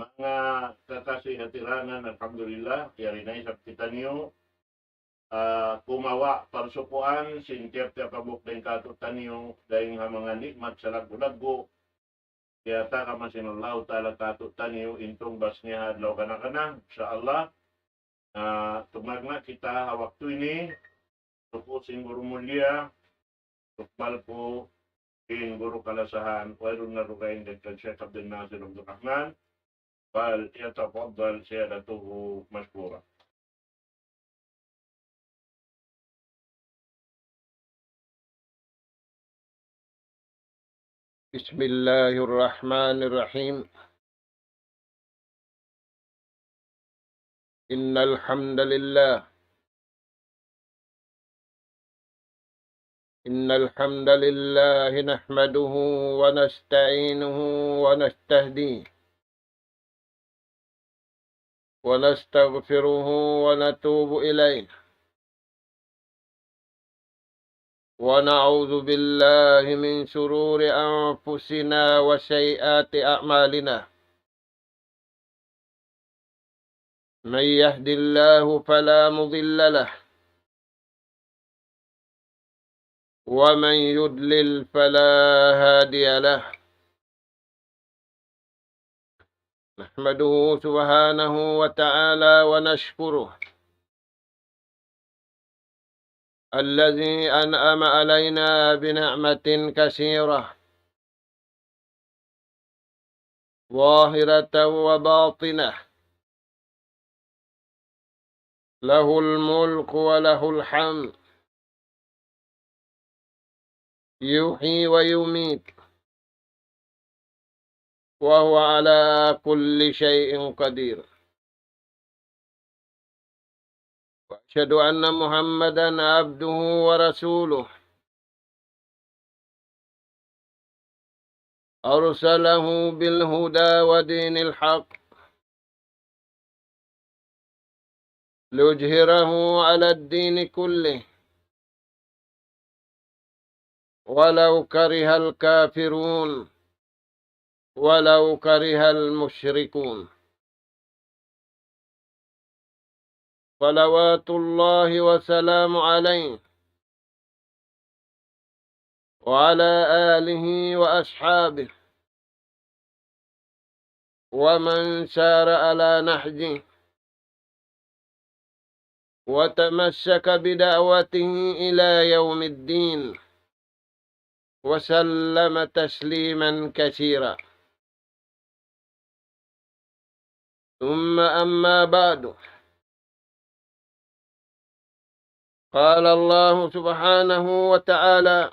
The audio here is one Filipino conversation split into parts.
Mga kakasihatirangan, alhamdulillah, yari na isap kita niyo, kumawa parsukuan, sinkertya kabuk din katutan niyo, dahil nga mga nikmat sa lagu-lagu, kaya ta kamasinullah ta'ala katutan niyo, intong bas niya hadlaw kana-kana, sa Allah, tumag na kita waktu ini, tupo sing guru mulia, tukbal po, in guru kalasahan, wairun na rugayin dan Syekh Abdul Nasir Abdul Rahman, فليتفضل سيادته مشكورا. بسم الله الرحمن الرحيم. إن الحمد لله نحمده ونستعينه ونستهديه ونستغفره ونتوب إليه ونعوذ بالله من شرور أنفسنا وسيئات أعمالنا. من يهد الله فلا مضل له ومن يضلل فلا هادي له. نحمده سبحانه وتعالى ونشكره الذي أنعم علينا بنعمة كثيرة ظاهرة وباطنة، له الملك وله الحمد، يحيي ويميت وهو على كل شيء قدير. وأشهد أن محمدا عبده ورسوله أرسله بالهدى ودين الحق ليظهره على الدين كله ولو كره الكافرون ولو كره المشركون. صلوات الله وسلام عليه وعلى آله وأصحابه ومن سار على نهجه وتمسك بدعوته إلى يوم الدين وسلم تسليما كثيرا. ثم أما بعد، قال الله سبحانه وتعالى: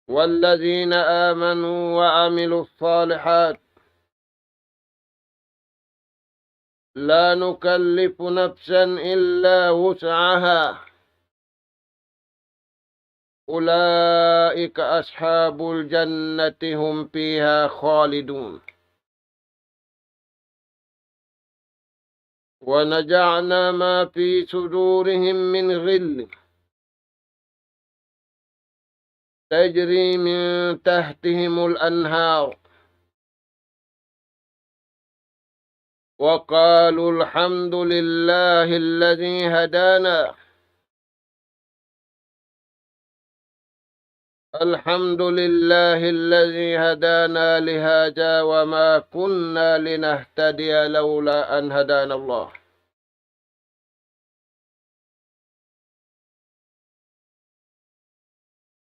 والذين آمنوا وعملوا الصالحات لا نكلف نفسا إلا وسعها أولئك أصحاب الجنة هم فيها خالدون. ونزعنا ما في صدورهم من غل تجري من تحتهم الأنهار وقالوا الحمد لله الذي هدانا الحمد لله الذي هدانا لهذا وما كنا لنهتدي لولا أن هدانا الله.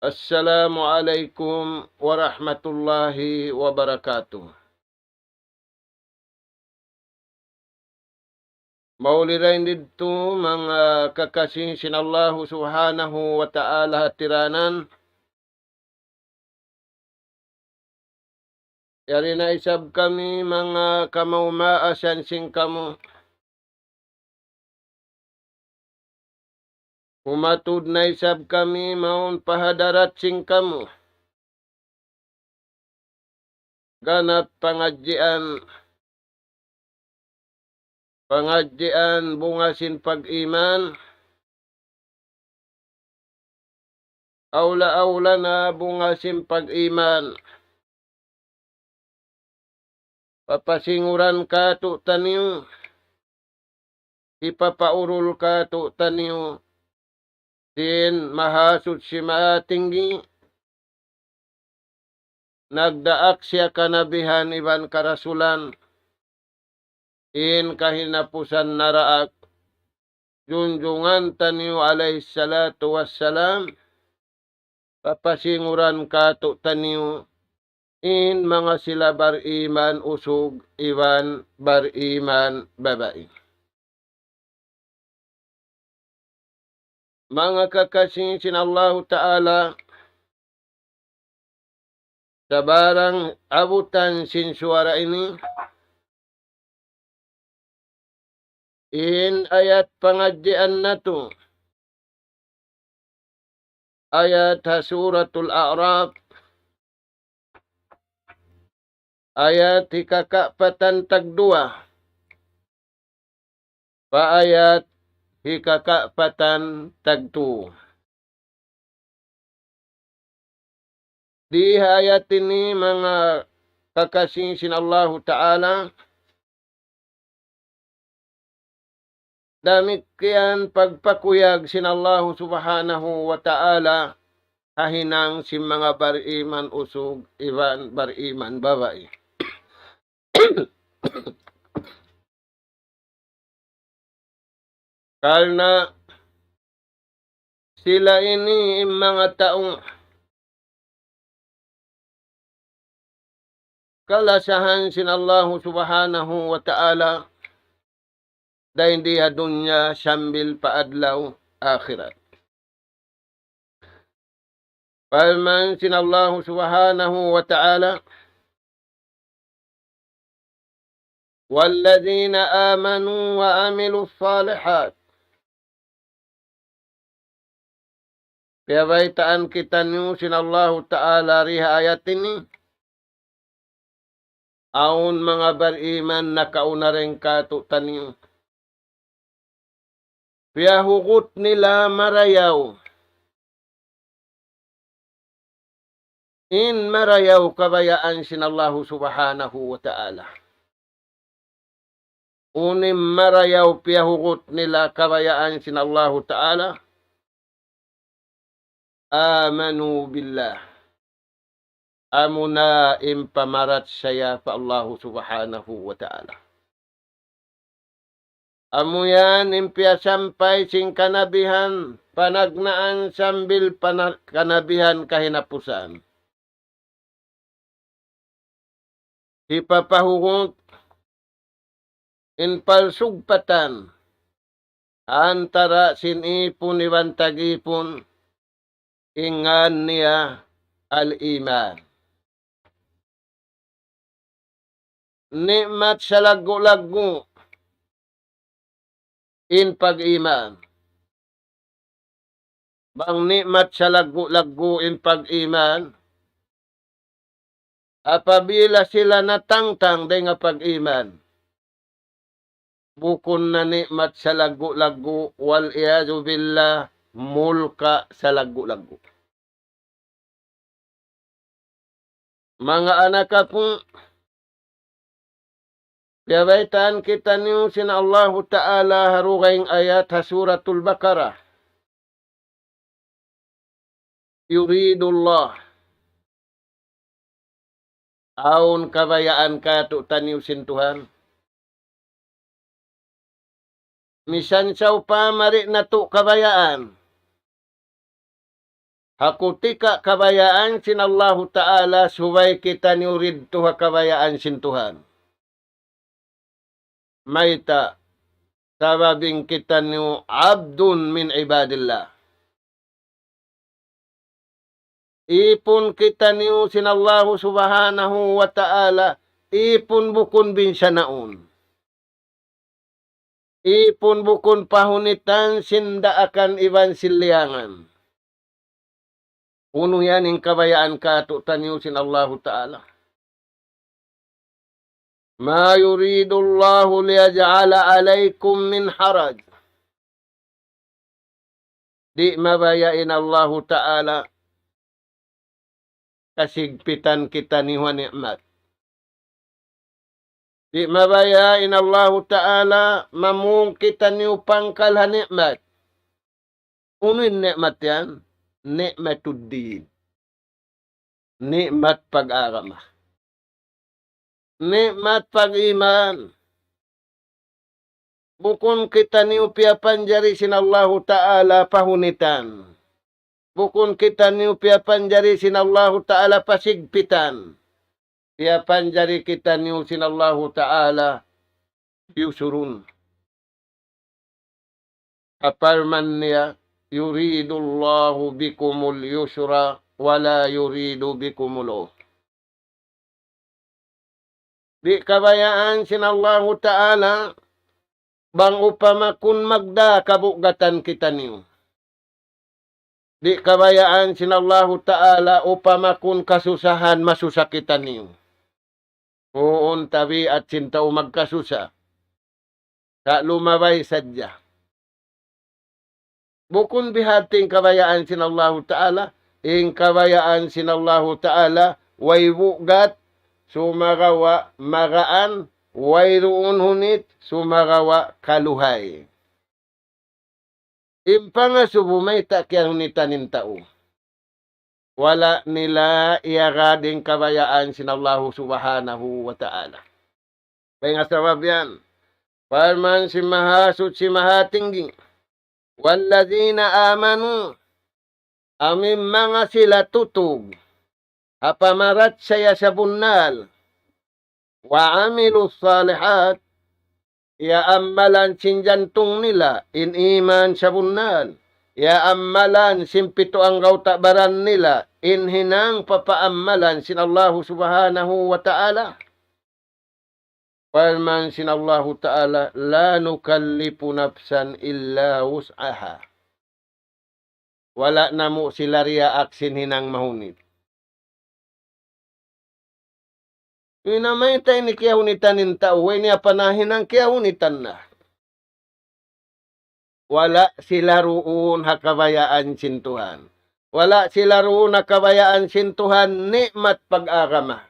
السلام عليكم ورحمة الله وبركاته. Maulirin dito mga kakasing sinallahu subhanahu wa ta'ala hatiranan. Yari na isab kami mga kamaumaasan sing kamo. Humatud na isab kami maun pahadarat sing kamo. Ganap pangadjian bungasin pag-iman. Aula na bungasin pag-iman. papasinguran ka to taniyo, ipapaurul ka to taniyo, sin mahasud si matinggi, nagdaak siya kanabihan iban karasulan, in kahinapusan naraak, junjungan taniyo alayhi salatu wassalam, papasinguran ka to taniyo, in mga sila bariman usog, iwan bariman babae. Mga kakasinsin Allah Ta'ala, sa barang abutan sin suara ini, in ayat pengajian na to, ayat suratul A'raf, ayat hikakapatan tagdua, pa ayat hikakapatan tagtu. Di ayat ini mga kakasinsin Allah Ta'ala, damikian pagpakuyag sin Allah Subhanahu wa Ta'ala, hahinang si mga bariman usog, iwan bariman babae. Karena sila ini mga taong kalasahan sin Allah Subhanahu wa Ta'ala, dahil di dunya sambil paadlaw akhirat. Palman sin Allah Subhanahu wa Ta'ala, وَالَّذِينَ آمَنُوا وَعَمِلُوا الصَّالِحَاتِ. Kaya baitaan kita niyo sin Allah Ta'ala riha ayat ini, aun mga bariman na kauna rin katutan niyo. Kaya hugot nila marayaw. In marayaw kabayaan sin Allah Subhanahu wa Ta'ala. Unim marayaw piyahugot nila kabayaan sin Allah Ta'ala. Amanu billah. Amuna impamarat saya pa Allah Subhanahu wa Ta'ala. Amu yan impiyasampay sing kanabihan, panagnaan sambil kanabihan kahinapusan. Ipapahugot in palsugpatan antara sinipon iwan tagipon ingan niya al-iman. Nikmat sa lagu-lagu in pag-iman. Bang nikmat sa lagu-lagu in pag-iman, apabila sila natangtang day nga pag-iman, bukon na nikmat sa lagu-lagu, wal iyadu billah, mulka sa lagu-lagu. Mga anak po, yabaitan kita niyo sin Allah Ta'ala harugayng ayat ha suratul Baqarah. Yuridullah. Aun kabayaan ka to taniw sin Tuhan. Misan saw pa mari na to kabayaan. Hakutika kabayaan sin Allah Ta'ala suway kita niurid to ha kabayaan sin Tuhan. Maita sababing kita niyo abdun min ibadillah. Ipon kita niyo sin Allah Subhanahu wa Ta'ala, ipon bukon binsa naon. Ipon bukon pahunitan sinda akan iban siliangan. Uno yan yung kabayaan ka to taniyo sin Allah Ta'ala. Ma yuridullahu liyaj'ala alaykum min haraj. Di mabayain Allah Ta'ala kasigpitan kita ni nikmat. Di mabayain Allah Ta'ala mamungkitan niyo pangkal nikmat. Unin nikmat yan? Nikmatuddin. Nikmat pag-agama. Nikmat pag-iman. Bukun kita niyo piapanjari sinallahu Ta'ala pahunitan. Bukun kita niyo piapanjari sinallahu Ta'ala pasigpitan. Piapanjari kita niyo sinallahu Ta'ala yusurun. Aparman niya, yuridullahu bikumul yusra wala yuridu bikumul usra. Di kabayaan sinallahu Ta'ala bang upama kun magda kabugatan kita niyo. Di kabayaan sinallahu Ta'ala upama kun kasusahan masusakitan niyo. Uun tabi at sinta magkasusa. Sa lumabay sadya. Bukun bihating kabayaan sinallahu Ta'ala, ing kabayaan sinallahu Ta'ala, way bugat, sumagawa, magaan, wayroon hunit, sumagawa, kaluhay. Impanga subumay takyan hunitanin tao. Wala nila iyarading kabayaan sinallahu subhanahu wa ta'ala. Kaya nga sabab yan. Parman si mahasut si mahatinggi. Walladina amanu. Amin mga sila tutug. Apamarat saya sa bunal. Wa amilu salihat, amalan sinjantong nila, in iman sa bunal. Amalan simpito ang gautabaran nila, in hinang papaamalan sinallahu subhanahu wa ta'ala. Parman sinallahu ta'ala, la nukallipu nafsan illa wus'aha. Wala na mo sila riya aksin hinang mahunit. Inamay tayo ni kiyahunitan ng tao, niya panahin ang kiyahunitan na. Wala sila roon hakabayaan sintuhan. Wala sila roon hakabayaan sintuhan nikmat pag-agama.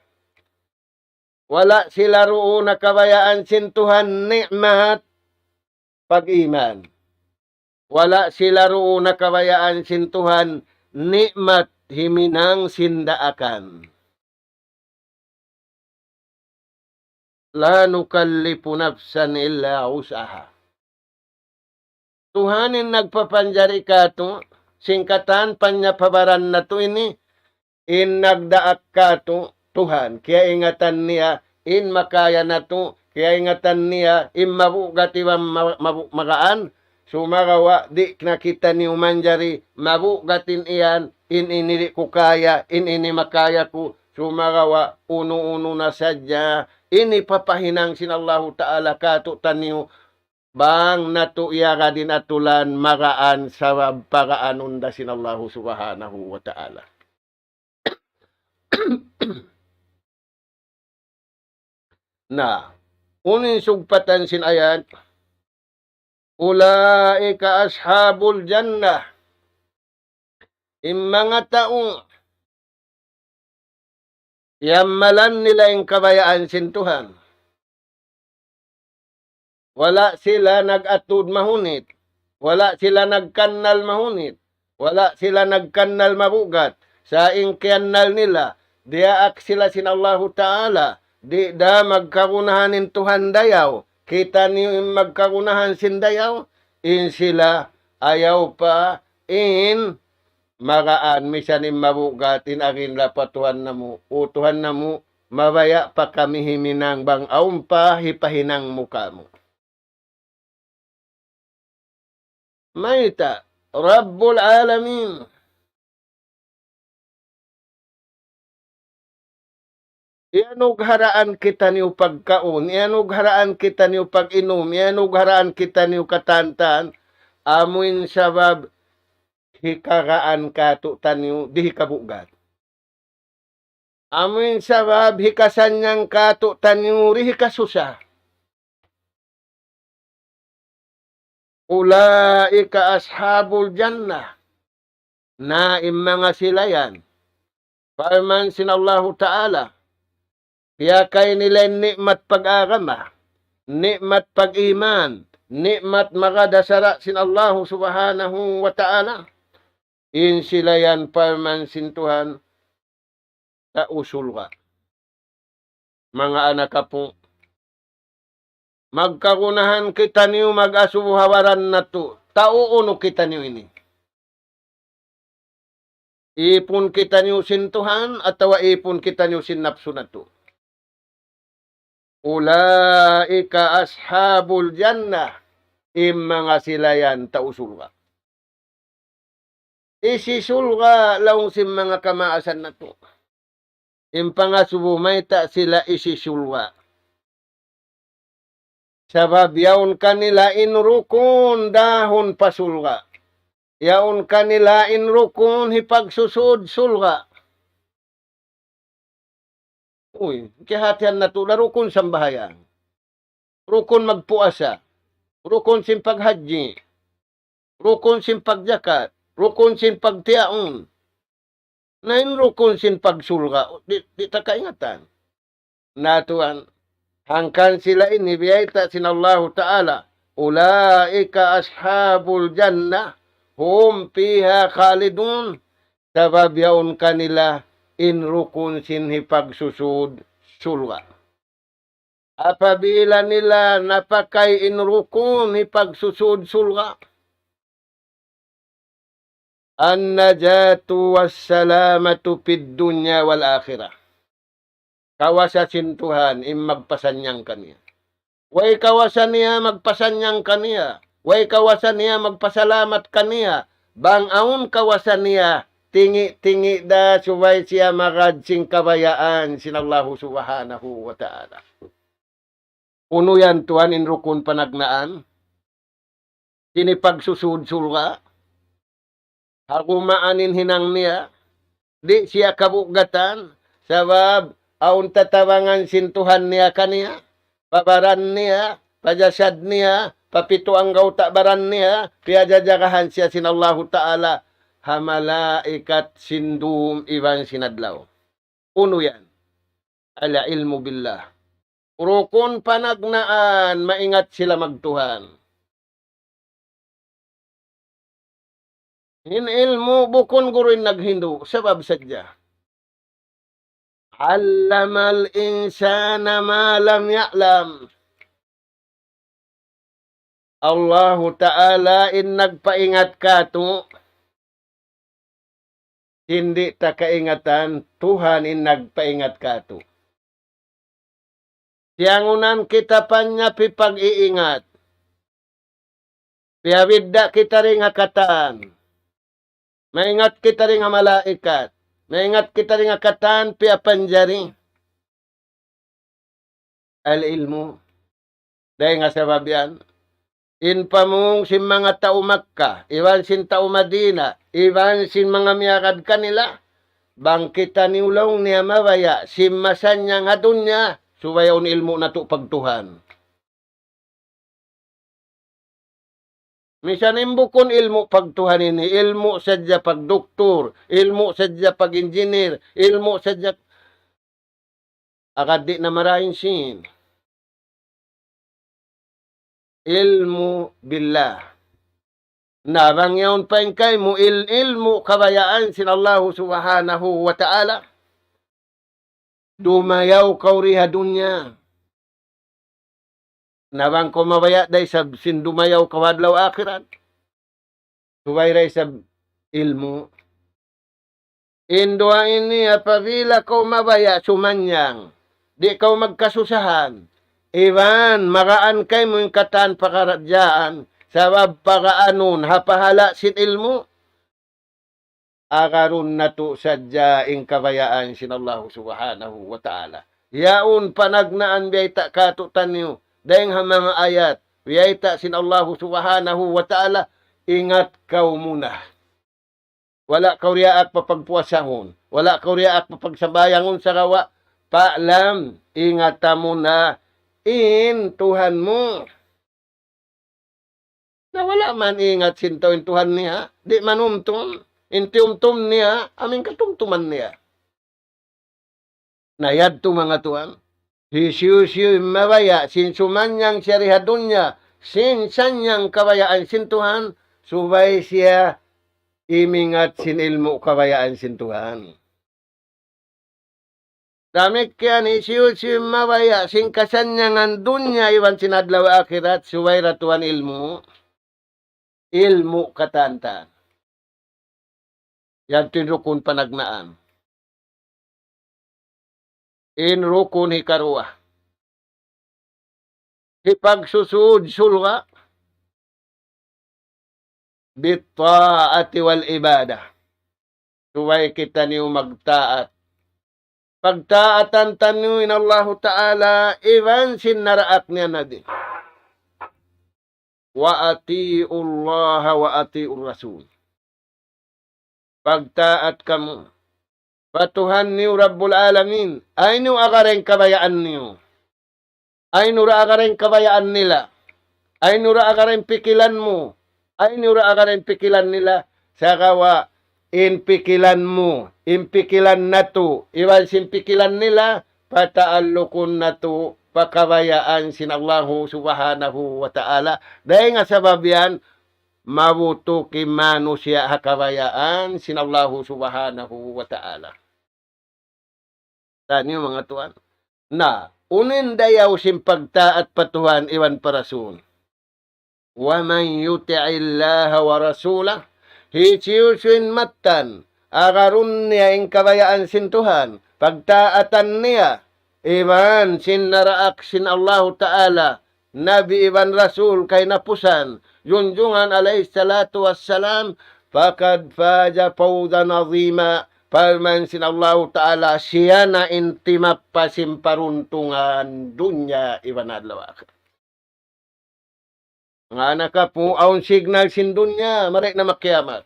Wala sila roon hakabayaan sintuhan nikmat pag-iman. Wala sila roon hakabayaan sintuhan nikmat himinang sindaakan. La nukallipu nafsan illa usaha. Tuhanin nagpapanjari ka to, singkatan panyapabaran na to ini, in nagdaak ka to, Tuhan. Kaya ingatan niya, in makaya na to, kaya ingatan niya, in mabugat iwang magaan, sumagawa, di nakita ni umanjari, mabugatin iyan, in inili ko kaya, in ini makaya ko, sumagawa, uno-uno na sadya, ini papahinang sinallahu ta'ala kato taniyo bang natuiyaga din atulan magaan sa pagaanun da sinallahu subhanahu wa ta'ala. Na, unin sugpatan sin ayat, ulaika ashabul jannah, mga taong yamalan nila yung kabayaan sintuhan. Wala sila nag-atud mahunit. Wala sila nagkanal mahunit. Wala sila nagkanal mabugat. Sa ingkanal nila, diaak sila sinallahu ta'ala. Di da magkagunahan in Tuhan dayaw. Kita niyo yung magkagunahan sin dayaw. In sila ayaw pa in magaan misanin mabugatin agin lapatuhan na mo, utuhan na mo, mabaya pa kami himinang bang aumpa hipahinang muka mo. Maita, Rabbul Alamin. Iyanug haraan kita niyo pagkaon, iyanug haraan kita niyo pag-inom, iyanug haraan kita niyo katantan, amuin sabab hikaraan ka to tanyo di hikabugat. Amin sabab hikasanyang ka to tanyo ri hikasusa. Ulaika ashabul jannah. Na mga sila yan. Parman sinallahu ta'ala. Kaya kay nila nikmat pag-agama, nikmat pag-iman, nikmat makadasara sin Allah subhanahu wa ta'ala. In sila yan parmansintuhan sa usul ka. Mga anak ka po, magkagunahan kita niyo mag-asubuhawaran na to. Tauuno kita niyo ini. Ipon kita niyo sintuhan at tawa ipon kita niyo sinapso na to. Ulaika ashabul jannah. Mga sila yan tausul ka. Isisul ka laong sim mga kamaasan na to. Impangasubo may ta sila isisul ka. Sabab yaon kanila inrukun dahon pasulga. Yaon kanila inrukun hipagsusud sulga. Uy, kihatian na to, rukun sambahayan. Rukun magpuasa. Rukun simpaghaji. Rukun simpagjakat. Rukun simpagtiaon. Nain rukun simpagsulga. Di ta kaingatan. Natuan. Hangkan sila ini biyayta sin Allah Ta'ala. Ulaika ashabul jannah. Hum fiha khalidun. Sabab yaon kanila inrukun sinhipagsusud sulga. Apabila nila napakai inrukun hipagsusud sulga. An-najatu wassalamatu fid dunya wal akhirah. Kawasasin Tuhan im magpasanyang kaniya. Way kawasan niya magpasanyang kaniya. Way kawasan niya magpasalamat kaniya. Bangaon kawasan niya tingi-tingi da subay siya makadsing kabayaan sinallahu subhanahu wa ta'ala. Puno yan Tuhan inrukun panagnaan. Sinipagsusud-sulga. Hakumaanin hinang niya. Di siya kabugatan. Sabab aun tatawangan sintuhan niya kaniya, pabaran niya, pajasad niya, papito ang gauta baran niya, piyajajagahan siya sinallahu ta'ala, hamalaikat sindum iban sinadlaw. Uno yan, ala ilmu billah. Rukun panagnaan, maingat sila magtuhan. In ilmu, bukon gurin naghindu, sabab sadya. Allamal insana ma lam ya'lam. Allah Ta'ala in nagpaingat ka to. Hindi ta kaingatan, Tuhan in nagpaingat ka to. Siyangunan kita panya pipag-iingat. Piyawidda kita ring akatan. Maingat kita ring malaikat. Maingat kita rin akatan, piapanjari. Al-ilmu. Dahil nga sabab yan. In pamung sin mga tao Makkah, iwan sin tao Madina, iwan sin mga miyakad kanila, bangkita ni ulong niya mawaya, simasan niya nga dun niya, suwayaw ni ilmu na to pagtuhan. Misan imbukon ilmu pagtuhan ini, ilmu sadya pagdoktor, ilmu sadya pag-engineer, ilmu sadya akad di na marahin sin. Ilmu billah. Narang yaon pa kay mo ilmu kabayaan sin Allah subhanahu wa ta'ala. Dumayaw kauriha dunya. Nawang ko mabaya day sa sindumayaw kawadlaw akhirat. Suwayray sa ilmu. Indua ini apabila kau mabaya sumanyang. Di kau magkasusahan. Iwan, makaan kay mo yung katan pakaradyaan. Sabab pakaanon, hapahala sin ilmu. Akarun na to sadya ing kabayaan sin Allah subhanahu wa ta'ala. Yaon panagnaan biyayta katutan niyo. Dahil mga ayat, wiyayta sin Allah subhanahu wa ta'ala, ingat kau muna. Wala kau riyaak papagpuasahon. Wala kau riyaak papagsabayangon sa kawa. Paalam, ingat mo na in Tuhan mo. Na wala man ingat sinto in Tuhan niya. Di manumtum. Intiumtum niya, aming katumtuman niya. Nayad to mga Tuhan. Hisiu-siu mabaya, sin sumanyang syariha dunya, sin sanyang kabayaan sin Tuhan, subay siya imingat sin ilmu kabayaan sin Tuhan. Damit kaya ni siu-siu mabaya, sin kasanyangan dunya, iwan sinadlaw akhirat, subay ratuan ilmu. Ilmu katantan. Yan tinrukun panagnaan. Inrukun hikaruah. Hipagsusud sulga bitta'ati wal ibadah. Suway kita niyo magtaat. Pagtaatan tanyo in Allah Ta'ala, iwan sinaraak niya na din. Wa ati'u Allah wa ati'u Rasul. Pagtaat kamu. Patuhan niyo Rabbul Alamin. Ay niyo akareng kabayaan niyo. Ay nura akareng kabayaan nila. Ay nura akareng pikilan mo. Ay nura akareng pikilan nila. Sakawa, inpikilan mo. Impikilan na to. Iwan simpikilan nila. Pataalukon na to. Pakabayaan sin Allahu subhanahu wa ta'ala. Dahil nga sabab yan, mabutuki manusia hakabayaan sin Allahu subhanahu wa ta'ala. Tanya mga tuan. Na, unin dayaw simpagtaat patuhan iwan parasun. Wa man yuti'illaha wa rasulah, hisiusin matan, agarun niya ing kabayaan sin Tuhan, pagtaatan niya, iwan sin naraak sin Allah Ta'ala, Nabi iwan Rasul kay napusan, junjungan alayhi salatu wassalam, fakad faja fawzan azima, palman sin Allah Ta'ala, siya na intimak pasimparuntungan dunya iwan adlawak. Nga anak ka po, aun signal sin dunya, marik na makiamat.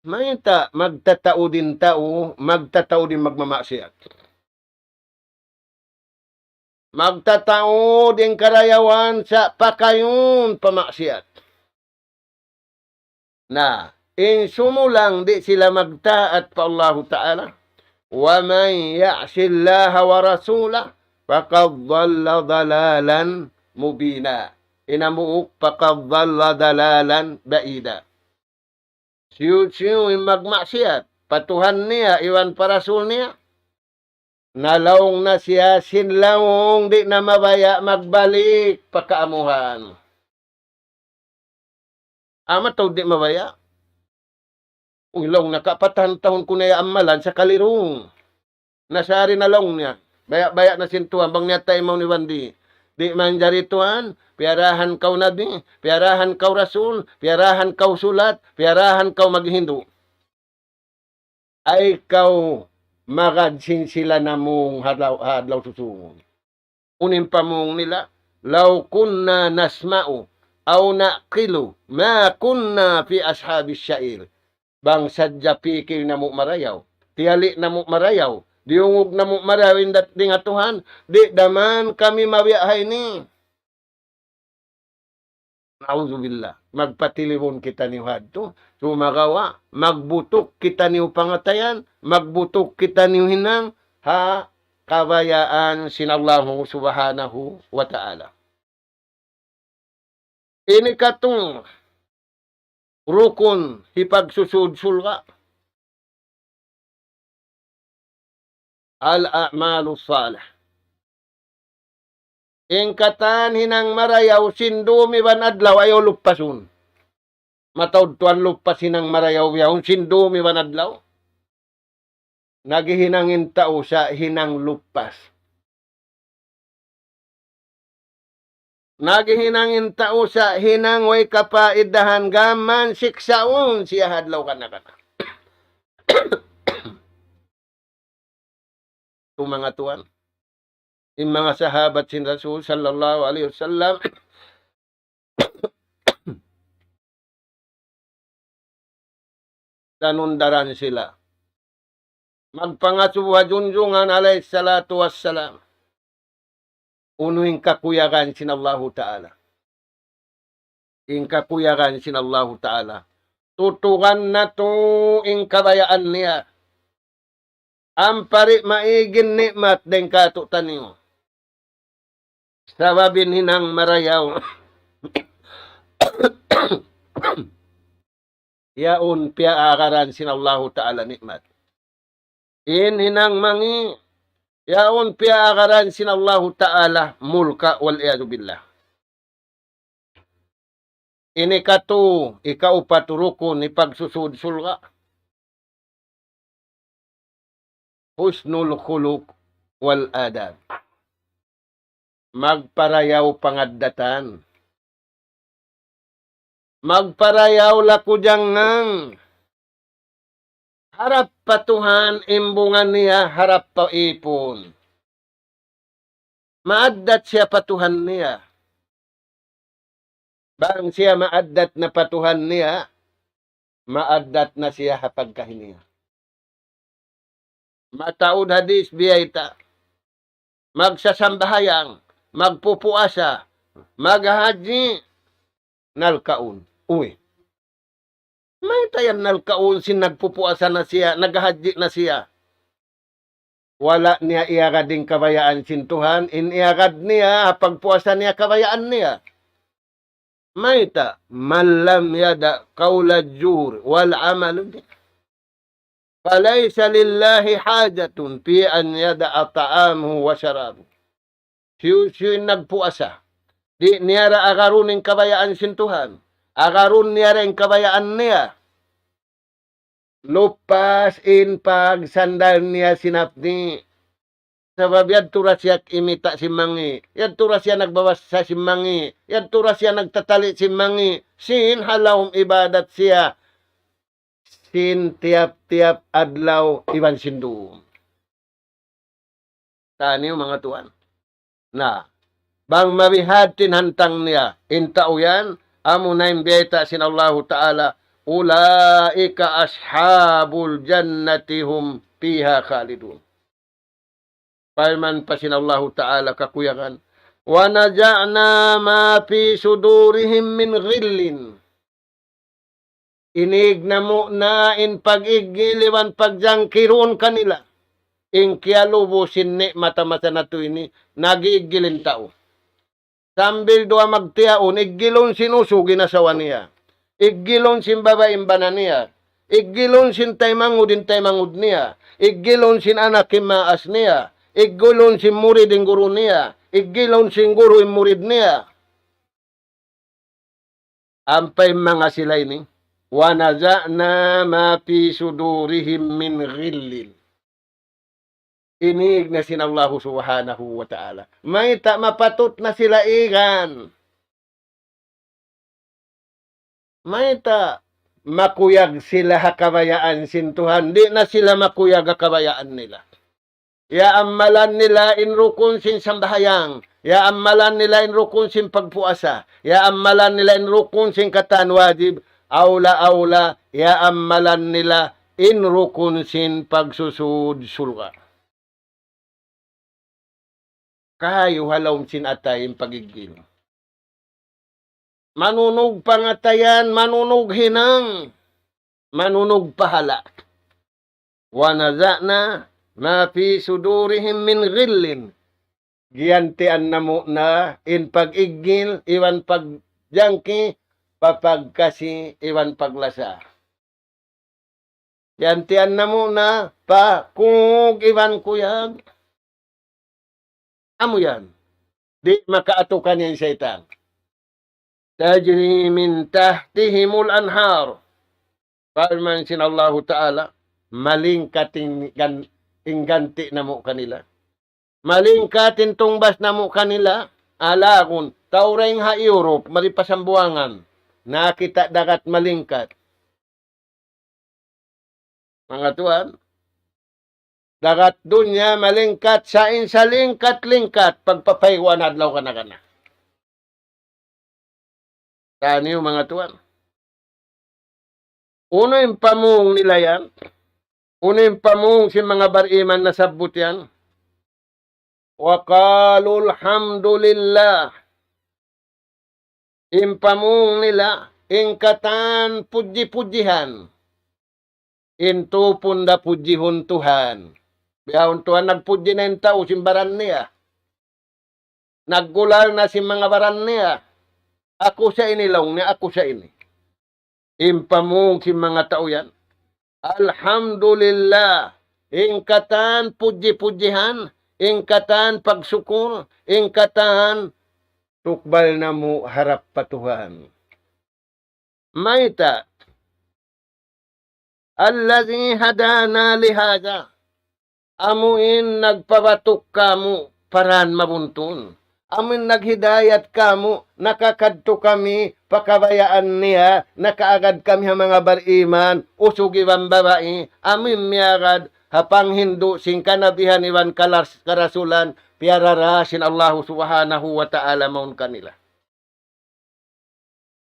Mayta, magtatao din tao, magtatao din magmamaksiyat. Magtatao din karayawan sa pakayon pamaksiyat. Na, insumulang di sila magtaat pa Allah Ta'ala. Wa man ya'sillaha wa rasulah, faqad dhalla dhalalan mubina. Inamuuk, faqad dhalla dhalalan baida. Siyu-siyu magmaksiyat, patuhan niya, iwan parasul niya. Nalawong na siya, sinlawong, di na mabaya, magbalik, pakaamuhan. Ama to di mabaya. Ulong nakapatan taon ko na amalan sa kalirong. Nasari na long niya. Baya-baya na sintuan, bang niya tayo mo ni Wandi. Di man jari tuan, piarahan kau nabi, piarahan kau rasul, piarahan kau sulat, piarahan kau maghindu. Ay kau magadsin sila namong hadlaw susungon. Unin pa mong nila, law kunna nasma'u, aw naqilu, ma kunna fi ashabis syair. Bang sadya pikir na mo marayaw, tiyali na mo marayaw, diungog na mo marawin dating atuhan, di daman kami mawiyahay ni. Nauzubillah, magpatiliwon kita ni hadto, sumagawa, magbutok kita ni pangatayan, magbutok kita ni hinang, ha, kabayaan sinallahu subhanahu wa ta'ala. Ini katong rukun hipagsusud sulga. Al-a'malu salih. Ingkatan hinang marayaw sindumi ban adlaw ayaw lupasun. Matawd tuan lupas hinang marayaw yaw sindumi ban adlaw. Nagihinangin tao sa hinang lupas. Nagihinangin tao sa hinang way kapaidahan gaman siksaon siya hadlaw kana-kana. Ito mga tuan, yung mga sahabat sin Rasul sallallahu alaihi wasallam, nanundaran sila. Magpangasuha junjungan alaihi salatu wassalam. Unuing kakuyagan sin Allah Ta'ala. Ing kakuyagan sin Allah Ta'ala. Tutukan na to ing kabayaan niya. Ampari maigin nikmat den katutan niyo. Sababin hinang marayaw. Yaun pia akaran sin Allahu Ta'ala nikmat. In hinang mangi, yaun pia akaran sin Allahu Ta'ala mulka wal iyadu billah. Ini katu, ikaw paturukon ni pagsusud sulga. Husnul khuluq wal adab. Magparayaw pangaddatan. Magparayaw lakujang nang harap pa Tuhan imbungan niya, harap pa ipon. Maaddat siya patuhan niya. Bang siya maaddat na patuhan niya, maaddat na siya hapagkahiniya. Mataod hadis biyayta, magsasambahayang, magpupuasa, maghahaji, nalkaun. Uy, may tayan nalkaun sin nagpupuasa na siya, naghahaji na siya. Wala niya iagad din kabayaan sin Tuhan, iniagad niya, pagpuasa niya kabayaan niya. May ta, malam yada kaulad jur, wal amal. Falaysa lillahi hajatun fi an yada ta'amuhu wa syarabuhu. Siya nagpuasa. Di niya ra agarunin kabayaan sin Tuhan. Agarun niya rin kabayaan niya. Lupas in pag sandal niya sinapni. Sabab yan tura siya imita si mangi. Yan tura siya nagbawas sa si mangi. Yan tura siya nagtatali si mangi. Sin halawm ibadat siya. Sin tiap-tiap adlaw iban sindu. Tani mga tuan. Na, bang mabihatin hantang niya. Intao yan. Amo na imbeta sin Allahu Ta'ala, ulaika ashabul jannati hum fiha khalidun. Palman pa sin Allahu Ta'ala kakuyakan, wa naja'na ma fi sudurihim min ghillin. Inig na mo na in pag-igiliwan pagjangkiroon kanila. In kialubo sinne mata-mata na to ini, nagigilin tao. Sambil doa magtiaon, igilon sinuso ginasawa niya. Igilon sin babaeng bana niya. Igilon sin taymangud din taymangud niya. Igilon sin anak kimaas niya. Igilon sin murid din guru niya. Igilon sin guru in murid niya. Ampay mga sila ini. Wa naza'na ma fi sudurihim min ghillin. Inig na sin Allahu Subhanahu wa Ta'ala. May mapatot na sila igan. May makuyag sila hakabayaan sin Tuhan. Di na sila makuyag hakabayaan nila. Ya amalan nila in rukun sin sambahayang. Ya amalan nila in rukun sin pagpuasa. Ya amalan nila in rukun sin katan wajib. Aula-aula. Ya amalan nila in rukun sin pagsusud sulga. Kayo halawm sin atay in pagigil. Manunog pangatayan, manunog hinang, manunog pahala. Wa naza'na ma fi sudurihim min ghillin. Giyantian na mo na in pag-igil, iwan pagjangki, papagkasi, iwan paglasa. Giyantian na mo na pa kung iwan kuyag. Amo yan. Di makaatukan yan syaitan. Tajri min tahtihimul anhar. Parman sin Allahu Ta'ala, malingkating ingganti na mo kanila. Malingkatin tungbas na mo kanila, alagon, taureng ha Europe, maripasambuangan, nakita dagat malingkat. Mga tuan, dagat dunya malingkat, sain sa lingkat-lingkat, pagpapaywan adlaw ka na. Tani yung mga tuan. Uno yung pamung nila yan. Uno yung pamung si mga bariman na sabot yan. Wa qalu alhamdulillah. Yung pamung nila, ingkatan puji-pujihan. Intu punda pujihun Tuhan. Biyahon tuhan nagpudyi na yung tao, simbaran niya. Naggulang na si mga baran niya. Ako sa inilong niya, ako sa ini. Impamong si mga tao yan. Alhamdulillah. Ingkatan puji-pujihan. Ingkatan pagsukur. Ingkatan tukbal na mo harap patuhan. Maita. Alladhi hadana lihada. Amuin nagpabatok kamo paran mabuntun. Amin naghidayat kamo, nakakadto kami, pakabayaan niya, nakaagad kami mga bariman, usugi bang babae, amin miyagad, hapang hindu, sing kanabihan iwan karasulan, piararasin Allah subhanahu wa ta'ala maun kanila.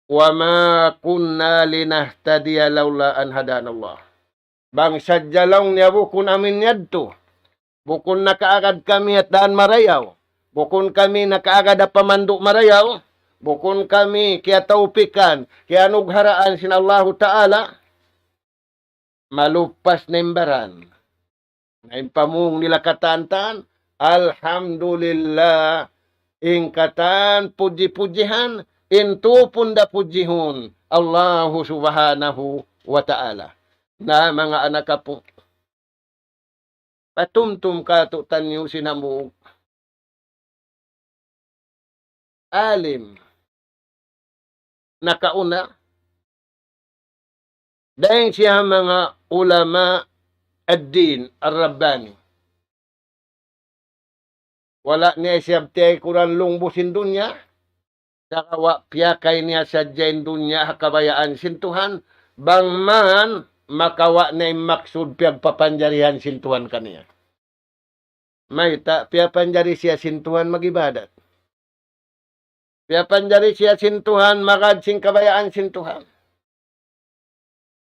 Wa ma kunna linahtadiya laula an hadanallah. Bang sadyalong niya bukun amin yadto. Bukun nakaagad kami at daan marayaw. Bukun kami nakaagad at pamandok marayaw. Bukun kami kaya taupikan, kaya nugharaan sin Allah Ta'ala. Malupas na imbaran. Ngayon pamung nila katantan, Alhamdulillah, ingkatan puji-pujihan, intu punda pujihun, Allahu subhanahu wa ta'ala. Na mga anak po, patumtum ka to tanyo sinamug. Alim. Nakauna. Dahil siya mga ulama ad-din ar-rabbani. Wala niya siya tiyay kurang lungbusin dunya. Sakawa piyakay niya sa dyan dunya hakabayaan sintuhan. Bangman makawa na yung maksud piyagpapanjarihan sintuhan kaniya. May piyapanjari siya sintuhan magibadat. Piyapanjari siya sintuhan magad sing kabayaan sintuhan.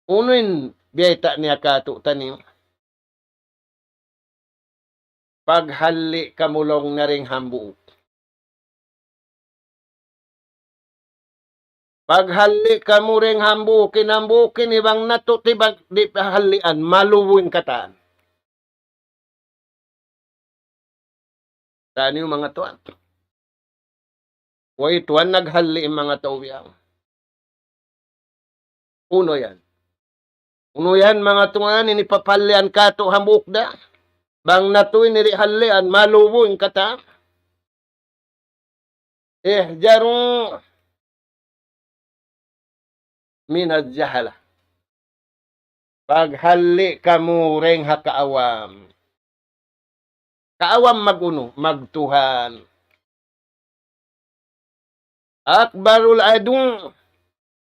Unuin biyata niya kato tanim. Paghali kamulong na ring hambuok. Paghali kamu ring hambukin ibang nato tibag di pahalian maluwin kataan. Saan yung mga tuwan? Way tuwan naghali yung mga tawiyang. Uno yan. Uno yan mga tuwan inipapalian kato hambuk da. Bang nato inirihalian maluwin kataan. Jaru minad jahala. Paghali kamu ring hakaawam. Kaawam maguno, magtuhan. Akbarul adung.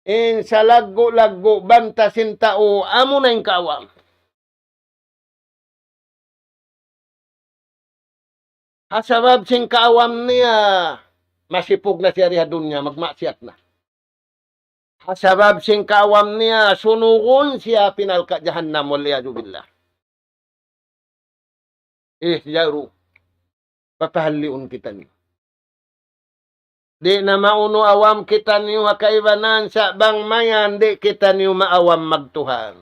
In sa lago-lago bantasin tao, amo na yung kaawam. Hasabab sing kaawam niya, masipog na siya riha dunya, magmaksiyat na. Hasabab sing kaawam niya, sunugon siya pinalka jahannam waliyadu billah. Jaru, papahaliun kita niyo. Di na mauno awam kita niyo hakaibanan sa bang mayan, di kita niyo maawam magtuhan.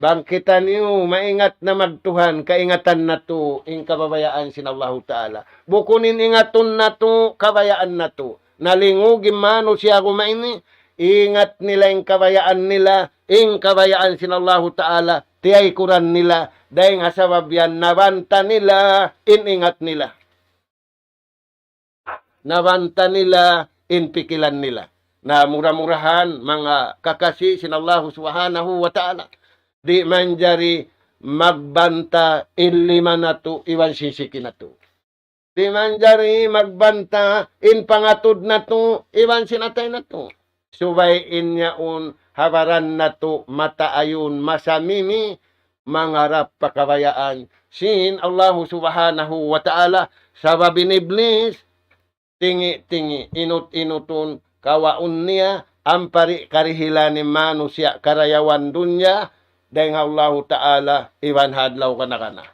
Bang kita niyo maingat na magtuhan, kaingatan na to, ing kababayaan sin Allah Ta'ala. Bukunin ingaton na to, kabayaan na to. Nalingugin mano siya kumaini, ingat nila ing kabayaan nila, ing kabayaan sin Allah Ta'ala, tiyay kuran nila, dahil nga sabab yan, nabanta nila, iningat nila. Nabanta nila, inpikilan nila. Na murah-murahan, mga kakasi sin Allah Subhanahu wa Ta'ala. Di manjari magbanta, inlima na to, iwan sisiki na to. Di manjari magbanta, in pangatod na to, iwan sinatay na to. Subayin niya habaran na to, mataayun, masamimi, mangarap pakabayaan. Sin Allah subhanahu wa ta'ala, sababin iblis, tingi-tingi, inut-inutun, kawaun niya, ampari karihila ni manusia, karayawan dunya, dahil Allah ta'ala, iwan hadlaw ka na ka na.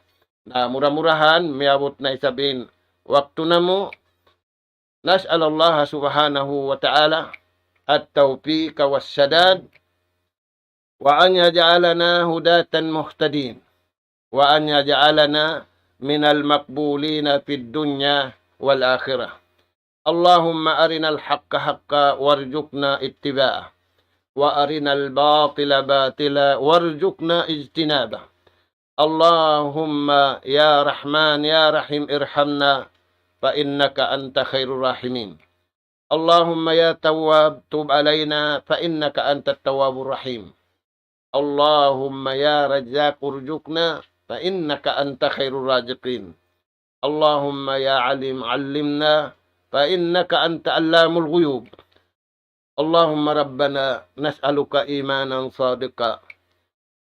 Na murah-murahan, miabot na isabin, waktu na mo, nas'alallah subhanahu wa ta'ala, at-tawfiq was-sadad, wa an yaj'alana hudatan muhtadin. وأن يجعلنا من المقبولين في الدنيا والآخرة. اللهم أرنا الحق حقا وارزقنا اتباعه، وأرنا الباطل باطلا وارزقنا اجتنابه. اللهم يا رحمن يا رحيم ارحمنا فإنك أنت خير الراحمين. اللهم يا تواب تب علينا فإنك أنت التواب الرحيم. اللهم يا رزاق ارزقنا فإنك أنت خير الرازقين. اللهم يا عليم علمنا فإنك أنت علام الغيوب. اللهم ربنا نسألك إيمانا صادقا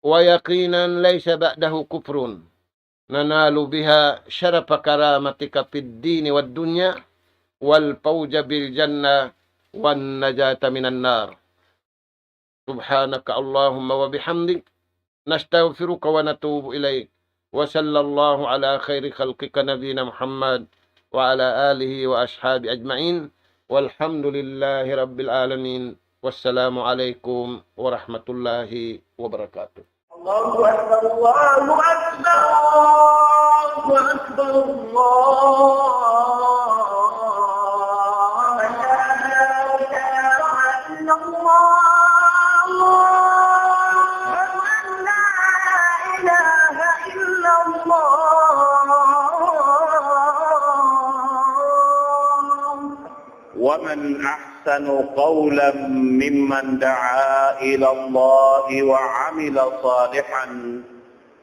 ويقينا ليس بعده كفر ننال بها شرف كرامتك في الدين والدنيا والفوز بالجنة والنجاة من النار. سبحانك اللهم وبحمدك نستغفرك ونتوب إليك. وصلى الله على خير خلقك نبينا محمد وعلى آله وأصحابه أجمعين والحمد لله رب العالمين. والسلام عليكم ورحمة الله وبركاته. الله أكبر الله أكبر الله أكبر الله لا إله إلا الله لا إله إلا الله. ومن أحسن قولا ممن دعا إلى الله وعمل صالحا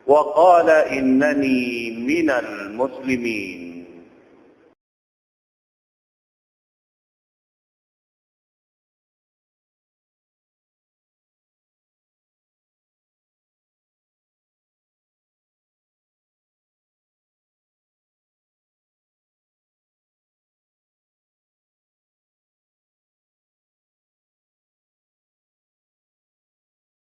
وقال إنني من المسلمين.